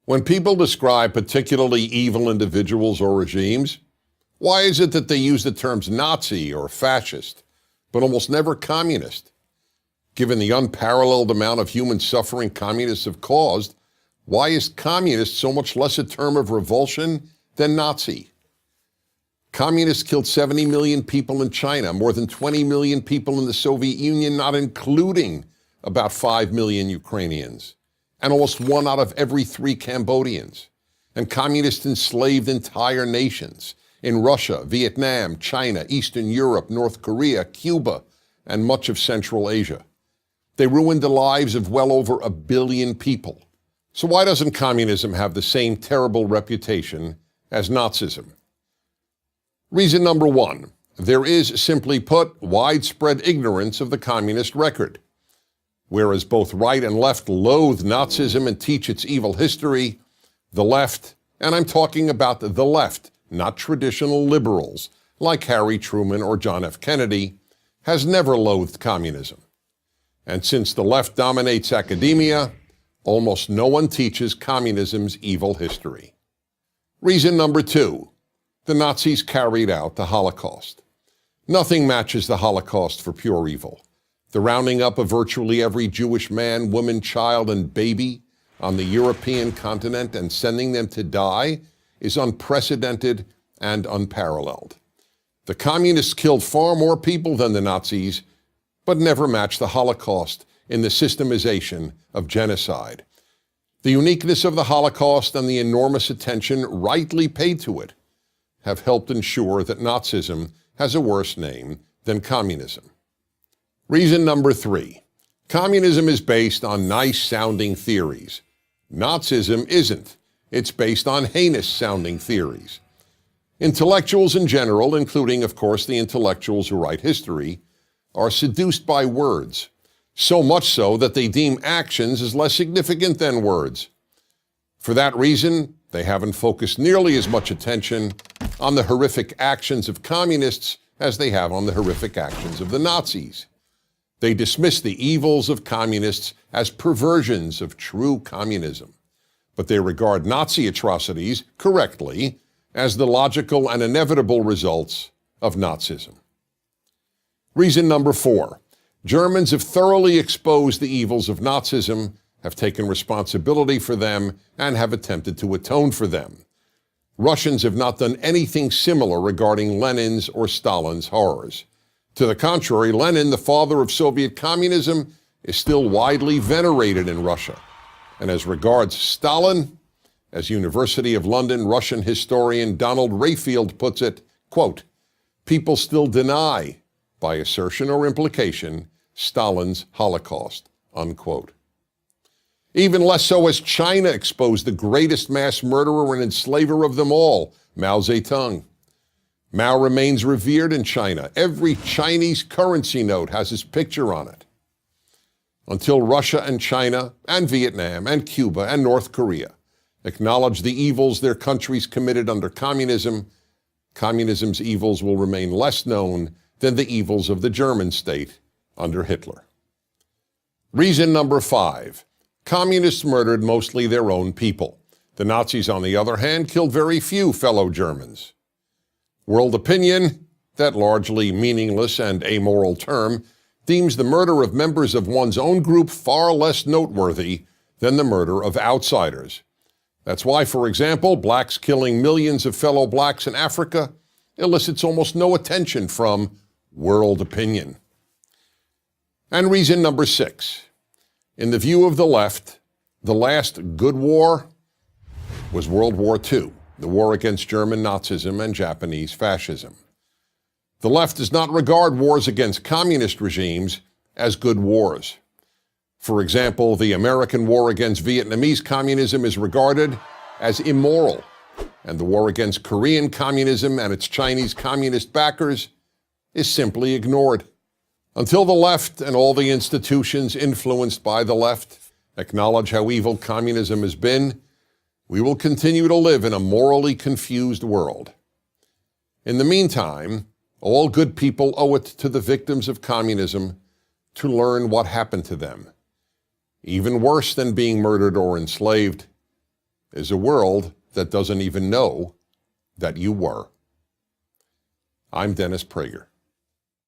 When people describe particularly evil individuals or regimes, why is it that they use the terms Nazi or fascist, but almost never communist? Given the unparalleled amount of human suffering communists have caused, why is communist so much less a term of revulsion than Nazi? Communists killed 70 million people in China, more than 20 million people in the Soviet Union, not including about 5 million Ukrainians, and almost 1 out of every 3 Cambodians. And communists enslaved entire nations in Russia, Vietnam, China, Eastern Europe, North Korea, Cuba, and much of Central Asia. They ruined the lives of well over 1 billion people. So why doesn't communism have the same terrible reputation as Nazism? Reason number 1, there is, simply put, widespread ignorance of the communist record. Whereas both right and left loathe Nazism and teach its evil history, the left, and I'm talking about the left, not traditional liberals like Harry Truman or John F. Kennedy, has never loathed communism. And since the left dominates academia, almost no one teaches communism's evil history. Reason number 2, the Nazis carried out the Holocaust. Nothing matches the Holocaust for pure evil. The rounding up of virtually every Jewish man, woman, child, and baby on the European continent and sending them to die is unprecedented and unparalleled. The communists killed far more people than the Nazis, but never matched the Holocaust in the systemization of genocide. The uniqueness of the Holocaust and the enormous attention rightly paid to it have helped ensure that Nazism has a worse name than communism. Reason number 3, communism is based on nice-sounding theories. Nazism isn't. It's based on heinous-sounding theories. Intellectuals in general, including, of course, the intellectuals who write history, are seduced by words, so much so that they deem actions as less significant than words. For that reason, they haven't focused nearly as much attention on the horrific actions of communists as they have on the horrific actions of the Nazis. They dismiss the evils of communists as perversions of true communism, but they regard Nazi atrocities, correctly, as the logical and inevitable results of Nazism. Reason number 4, Germans have thoroughly exposed the evils of Nazism, have taken responsibility for them, and have attempted to atone for them. Russians have not done anything similar regarding Lenin's or Stalin's horrors. To the contrary, Lenin, the father of Soviet communism, is still widely venerated in Russia. And as regards Stalin, as University of London Russian historian Donald Rayfield puts it, quote, people still deny, by assertion or implication, Stalin's Holocaust, unquote. Even less so as China exposed the greatest mass murderer and enslaver of them all, Mao Zedong. Mao remains revered in China. Every Chinese currency note has his picture on it. Until Russia and China and Vietnam and Cuba and North Korea acknowledge the evils their countries committed under communism, communism's evils will remain less known than the evils of the German state under Hitler. Reason number 5, communists murdered mostly their own people. The Nazis, on the other hand, killed very few fellow Germans. World opinion, that largely meaningless and amoral term, deems the murder of members of one's own group far less noteworthy than the murder of outsiders. That's why, for example, blacks killing millions of fellow blacks in Africa elicits almost no attention from world opinion. And reason number 6, in the view of the left, the last good war was World War II, the war against German Nazism and Japanese fascism. The left does not regard wars against communist regimes as good wars. For example, the American war against Vietnamese communism is regarded as immoral, and the war against Korean communism and its Chinese communist backers is simply ignored. Until the left and all the institutions influenced by the left acknowledge how evil communism has been, we will continue to live in a morally confused world. In the meantime, all good people owe it to the victims of communism to learn what happened to them. Even worse than being murdered or enslaved, is a world that doesn't even know that you were. I'm Dennis Prager.